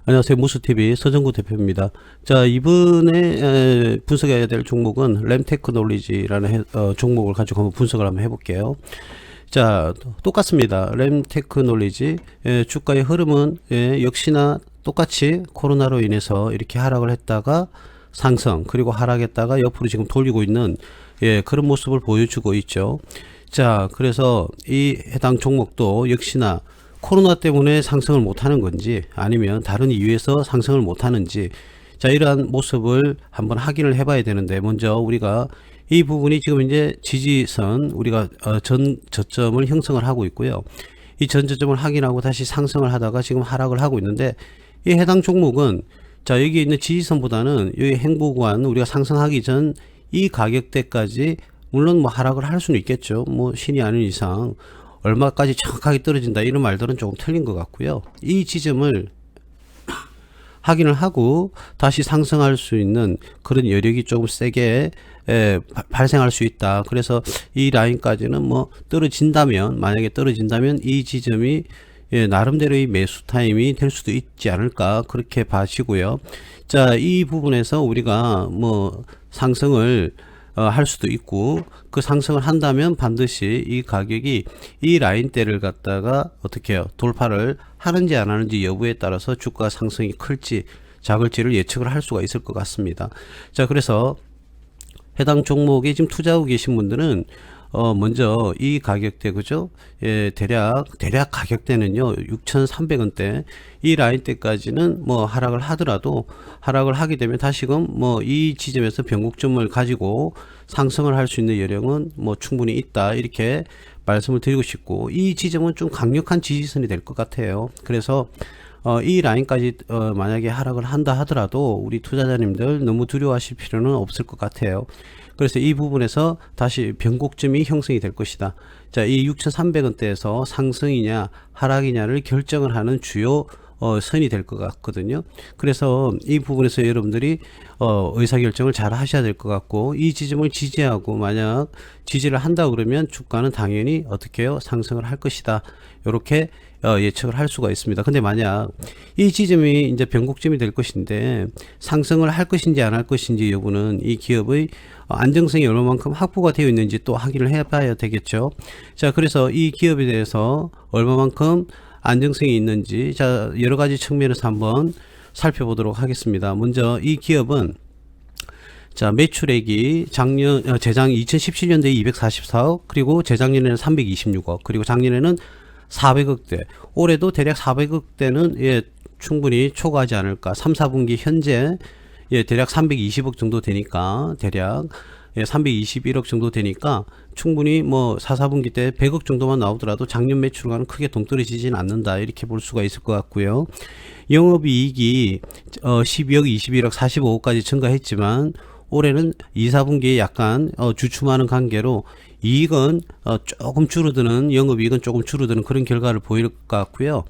안녕하세요. 무스TV 서정구 대표입니다. 자, 이번에 분석해야 될 종목은 램테크놀리지라는 종목을 가지고 한번 분석을 한번 해볼게요. 자, 똑같습니다. 램테크놀리지 주가의 흐름은 역시나 똑같이 코로나로 인해서 이렇게 하락을 했다가 상승, 그리고 하락했다가 옆으로 지금 돌리고 있는 그런 모습을 보여주고 있죠. 자, 그래서 이 해당 종목도 역시나 코로나 때문에 상승을 못하는 건지 아니면 다른 이유에서 상승을 못하는지, 자, 이러한 모습을 한번 확인을 해봐야 되는데, 먼저 우리가 이 부분이 지금 이제 지지선, 우리가 전 저점을 형성을 하고 있고요. 이 전 저점을 확인하고 다시 상승을 하다가 지금 하락을 하고 있는데, 이 해당 종목은 자, 여기 있는 지지선보다는 여기 행보구간, 우리가 상승하기 전 이 가격대까지 물론 뭐 하락을 할 수는 있겠죠. 뭐 신이 아닌 이상 얼마까지 정확하게 떨어진다 이런 말들은 조금 틀린 것 같고요. 이 지점을 확인을 하고 다시 상승할 수 있는 그런 여력이 조금 세게 발생할 수 있다. 그래서 이 라인까지는 뭐 떨어진다면, 만약에 떨어진다면 이 지점이 나름대로의 매수 타임이 될 수도 있지 않을까, 그렇게 봐지고요. 자, 이 부분에서 우리가 뭐 상승을 할 수도 있고, 그 상승을 한다면 반드시 이 가격이 이 라인대를 갖다가 어떻게 해요, 돌파를 하는지 안 하는지 여부에 따라서 주가 상승이 클지 작을지를 예측을 할 수가 있을 것 같습니다. 자, 그래서 해당 종목에 지금 투자하고 계신 분들은 먼저 이 가격대, 그죠? 대략 가격대는요 6,300원대, 이 라인대까지는 뭐 하락을 하더라도, 하락을 하게 되면 다시금 뭐 이 지점에서 변곡점을 가지고 상승을 할 수 있는 여력은 뭐 충분히 있다, 이렇게 말씀을 드리고 싶고, 이 지점은 좀 강력한 지지선이 될 것 같아요. 그래서 이 라인까지 만약에 하락을 한다 하더라도 우리 투자자님들 너무 두려워하실 필요는 없을 것 같아요. 그래서 이 부분에서 다시 변곡점이 형성이 될 것이다. 자, 이 6,300원대에서 상승이냐 하락이냐를 결정을 하는 주요 선이 될 것 같거든요. 그래서 이 부분에서 여러분들이 의사결정을 잘 하셔야 될 것 같고, 이 지점을 지지하고 만약 지지를 한다 그러면 주가는 당연히 어떻게 해요, 상승을 할 것이다, 이렇게 예측을 할 수가 있습니다. 근데 만약 이 지점이 이제 변곡점이 될 것인데 상승을 할 것인지 안 할 것인지 여부는 이 기업의 안정성이 얼마만큼 확보가 되어 있는지 또 확인을 해 봐야 되겠죠. 자, 그래서 이 기업에 대해서 얼마만큼 안정성이 있는지, 자, 여러 가지 측면에서 한번 살펴보도록 하겠습니다. 먼저 이 기업은 자, 매출액이 재작 2017년도에 244억, 그리고 재작년에는 326억, 그리고 작년에는 400억대, 올해도 대략 400억대는 충분히 초과하지 않을까. 3, 4분기 현재 대략 320억 정도 되니까, 대략 321억 정도 되니까 충분히 뭐 4, 4분기 때 100억 정도만 나오더라도 작년 매출과는 크게 동떨어지진 않는다, 이렇게 볼 수가 있을 것 같고요. 영업이익이 12억, 21억, 45억까지 증가했지만 올해는 2, 4분기에 약간 주춤하는 관계로 이익은 조금 줄어드는, 영업이익은 조금 줄어드는 그런 결과를 보일 것 같고요.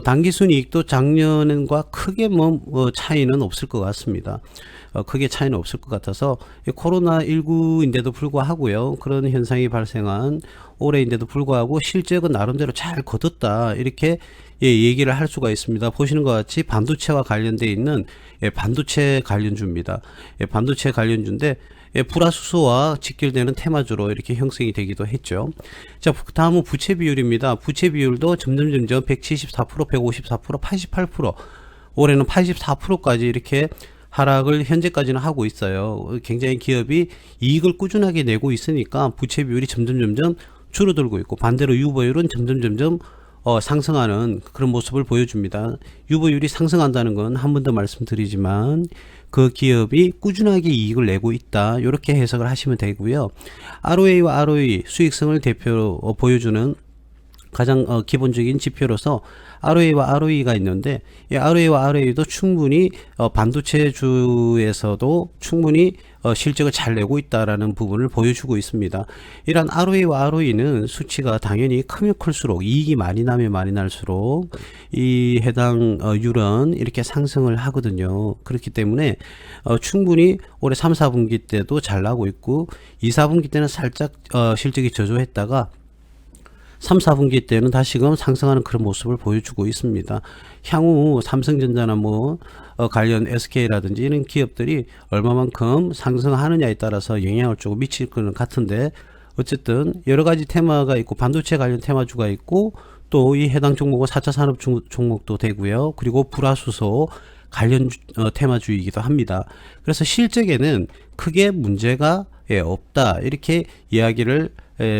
당기순이익도 작년과 크게 뭐 차이는 없을 것 같습니다. 크게 차이는 없을 것 같아서 코로나19인데도 불구하고요, 그런 현상이 발생한 올해인데도 불구하고 실적은 나름대로 잘 거뒀다, 이렇게 얘기를 할 수가 있습니다. 보시는 것 같이 반도체와 관련되어 있는 반도체 관련주입니다. 반도체 관련주인데 불화수소와 직결되는 테마주로 이렇게 형성이 되기도 했죠. 자, 다음은 부채 비율입니다. 부채 비율도 점점 174%, 154%, 88%, 올해는 84%까지 이렇게 하락을 현재까지는 하고 있어요. 굉장히 기업이 이익을 꾸준하게 내고 있으니까 부채 비율이 점점 줄어들고 있고, 반대로 유보율은 점점 상승하는 그런 모습을 보여줍니다. 유보율이 상승한다는 건 한 번 더 말씀드리지만 그 기업이 꾸준하게 이익을 내고 있다, 이렇게 해석을 하시면 되고요. ROA와 ROE, 수익성을 보여주는 가장 기본적인 지표로서 ROA와 ROE가 있는데, 이 ROA와 ROE도 충분히 반도체주에서도 충분히 실적을 잘 내고 있다라는 부분을 보여주고 있습니다. 이런 ROA와 ROE는 수치가 당연히 크면 클수록, 이익이 많이 나면 많이 날수록 이 해당 율은 이렇게 상승을 하거든요. 그렇기 때문에 충분히 올해 3, 4분기 때도 잘 나고 있고, 2, 4분기 때는 살짝 실적이 저조했다가 3, 4분기 때는 다시금 상승하는 그런 모습을 보여주고 있습니다. 향후 삼성전자나 뭐 관련 SK라든지 이런 기업들이 얼마만큼 상승하느냐에 따라서 영향을 조금 미칠 것은 같은데, 어쨌든 여러 가지 테마가 있고 반도체 관련 테마주가 있고 또 이 해당 종목은 4차 산업 종목도 되고요. 그리고 불화수소 관련 테마주이기도 합니다. 그래서 실적에는 크게 문제가 없다, 이렇게 이야기를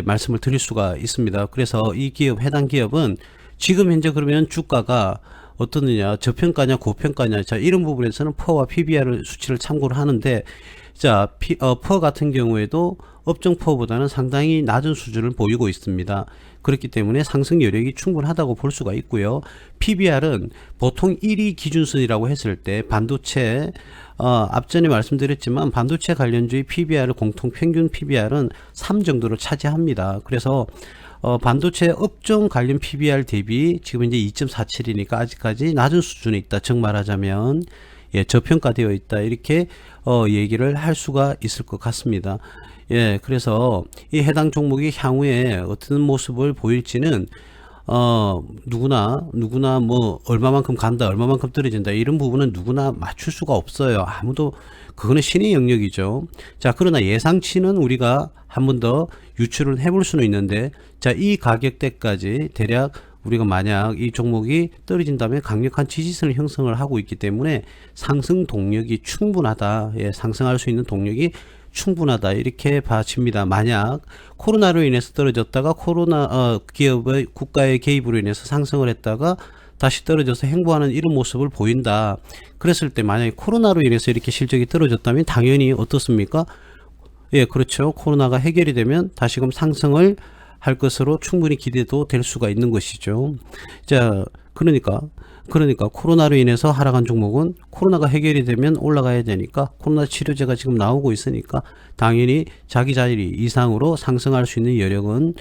말씀을 드릴 수가 있습니다. 그래서 이 기업, 해당 기업은 지금 현재 그러면 주가가 어떻느냐, 저평가냐 고평가냐, 자 이런 부분에서는 퍼와 PBR 수치를 참고를 하는데, 자 퍼 같은 경우에도 업종 퍼보다는 상당히 낮은 수준을 보이고 있습니다. 그렇기 때문에 상승 여력이 충분하다고 볼 수가 있고요. PBR은 보통 1위 기준선이라고 했을 때 반도체, 앞전에 말씀드렸지만 반도체 관련주의 PBR, 공통 평균 PBR은 3 정도를 차지합니다. 그래서 반도체 업종 관련 PBR 대비 지금 이제 2.47이니까 아직까지 낮은 수준에 있다. 즉 말하자면 저평가되어 있다, 이렇게 얘기를 할 수가 있을 것 같습니다. 그래서 이 해당 종목이 향후에 어떤 모습을 보일지는 누구나 뭐 얼마만큼 간다, 얼마만큼 떨어진다, 이런 부분은 누구나 맞출 수가 없어요. 아무도. 그거는 신의 영역이죠. 자, 그러나 예상치는 우리가 한 번 더 유출을 해볼 수는 있는데, 자, 이 가격대까지 대략 우리가 만약 이 종목이 떨어진다면 강력한 지지선을 형성을 하고 있기 때문에 상승 동력이 충분하다, 상승할 수 있는 동력이 충분하다, 이렇게 봐집니다. 만약 코로나로 인해서 떨어졌다가 기업의 국가의 개입으로 인해서 상승을 했다가 다시 떨어져서 횡보하는 이런 모습을 보인다. 그랬을 때 만약에 코로나로 인해서 이렇게 실적이 떨어졌다면 당연히 어떻습니까? 그렇죠. 코로나가 해결이 되면 다시금 상승을 할 것으로 충분히 기대도 될 수가 있는 것이죠. 자, 그러니까 코로나로 인해서 하락한 종목은 코로나가 해결이 되면 올라가야 되니까, 코로나 치료제가 지금 나오고 있으니까 당연히 자기 자리 이상으로 상승할 수 있는 여력은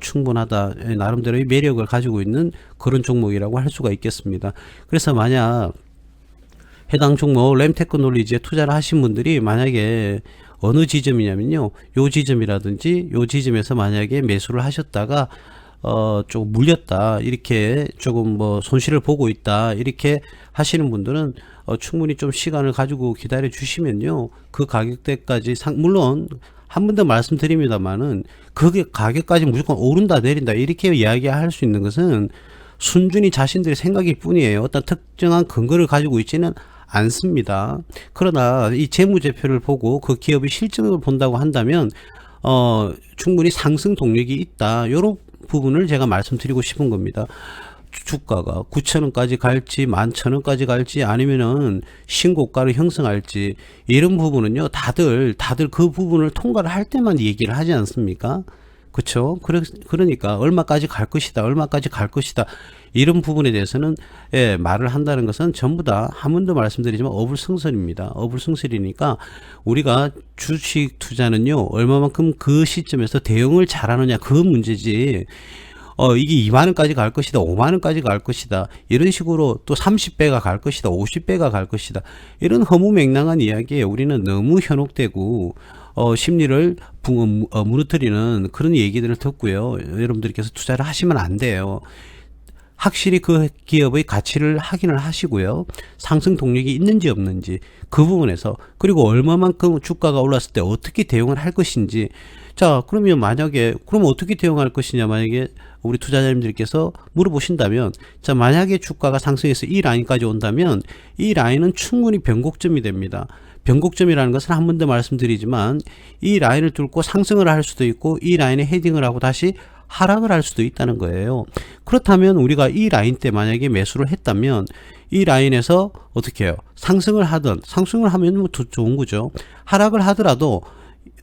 충분하다, 나름대로의 매력을 가지고 있는 그런 종목이라고 할 수가 있겠습니다. 그래서 만약 해당 종목 램테크놀리지에 투자를 하신 분들이 만약에 어느 지점이냐면요, 요 지점이라든지 요 지점에서 만약에 매수를 하셨다가 조금 물렸다, 이렇게 조금 뭐 손실을 보고 있다, 이렇게 하시는 분들은 충분히 좀 시간을 가지고 기다려 주시면요, 그 가격대까지 물론 한 번 더 말씀드립니다만은 그게 가격까지 무조건 오른다 내린다 이렇게 이야기할 수 있는 것은 순전히 자신들의 생각일 뿐이에요. 어떤 특정한 근거를 가지고 있지는 않습니다. 그러나 이 재무제표를 보고 그 기업의 실적을 본다고 한다면 충분히 상승 동력이 있다, 이런 부분을 제가 말씀드리고 싶은 겁니다. 주가가 9,000원까지 갈지 11,000원까지 갈지 아니면은 신고가를 형성할지, 이런 부분은요 다들 그 부분을 통과를 할 때만 얘기를 하지 않습니까? 그렇죠? 그러니까 얼마까지 갈 것이다, 이런 부분에 대해서는 말을 한다는 것은 전부 다 한 번 더 말씀드리지만 어불성설입니다. 어불성설이니까 우리가 주식 투자는요 얼마만큼 그 시점에서 대응을 잘하느냐, 그 문제지, 이게 2만원까지 갈 것이다, 5만원까지 갈 것이다, 이런 식으로 또 30배가 갈 것이다, 50배가 갈 것이다, 이런 허무맹랑한 이야기에 우리는 너무 현혹되고 심리를 무너뜨리는 그런 얘기들을 듣고요, 여러분들께서 투자를 하시면 안 돼요. 확실히 그 기업의 가치를 확인을 하시고요, 상승 동력이 있는지 없는지 그 부분에서, 그리고 얼마만큼 주가가 올랐을 때 어떻게 대응을 할 것인지. 자, 그러면 그럼 어떻게 대응할 것이냐, 만약에 우리 투자자님들께서 물어보신다면, 자, 만약에 주가가 상승해서 이 라인까지 온다면 이 라인은 충분히 변곡점이 됩니다. 변곡점이라는 것은 한 번 더 말씀드리지만 이 라인을 뚫고 상승을 할 수도 있고 이 라인에 헤딩을 하고 다시 하락을 할 수도 있다는 거예요. 그렇다면 우리가 이 라인 때 만약에 매수를 했다면 이 라인에서 어떻게 해요? 상승을 하면 뭐 더 좋은 거죠. 하락을 하더라도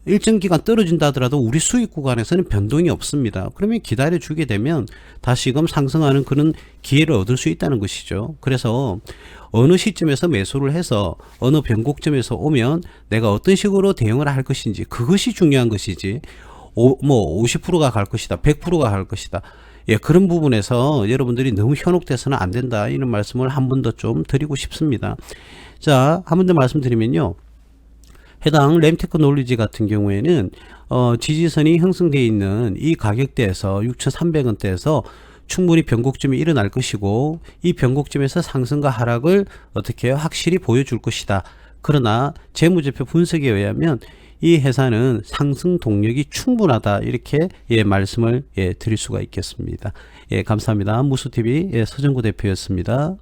일정 기간 떨어진다 하더라도 우리 수익 구간에서는 변동이 없습니다. 그러면 기다려 주게 되면 다시금 상승하는 그런 기회를 얻을 수 있다는 것이죠. 그래서 어느 시점에서 매수를 해서 어느 변곡점에서 오면 내가 어떤 식으로 대응을 할 것인지, 그것이 중요한 것이지, 뭐 50%가 갈 것이다, 100%가 갈 것이다, 그런 부분에서 여러분들이 너무 현혹돼서는 안 된다, 이런 말씀을 한 번 더 좀 드리고 싶습니다. 자, 한 번 더 말씀드리면요, 해당 램테크놀리지 같은 경우에는 지지선이 형성되어 있는 이 가격대에서 6,300원대에서 충분히 변곡점이 일어날 것이고, 이 변곡점에서 상승과 하락을 어떻게 해요? 확실히 보여줄 것이다. 그러나 재무제표 분석에 의하면 이 회사는 상승 동력이 충분하다, 이렇게 말씀을 드릴 수가 있겠습니다. 감사합니다. 무수TV 서정구 대표였습니다.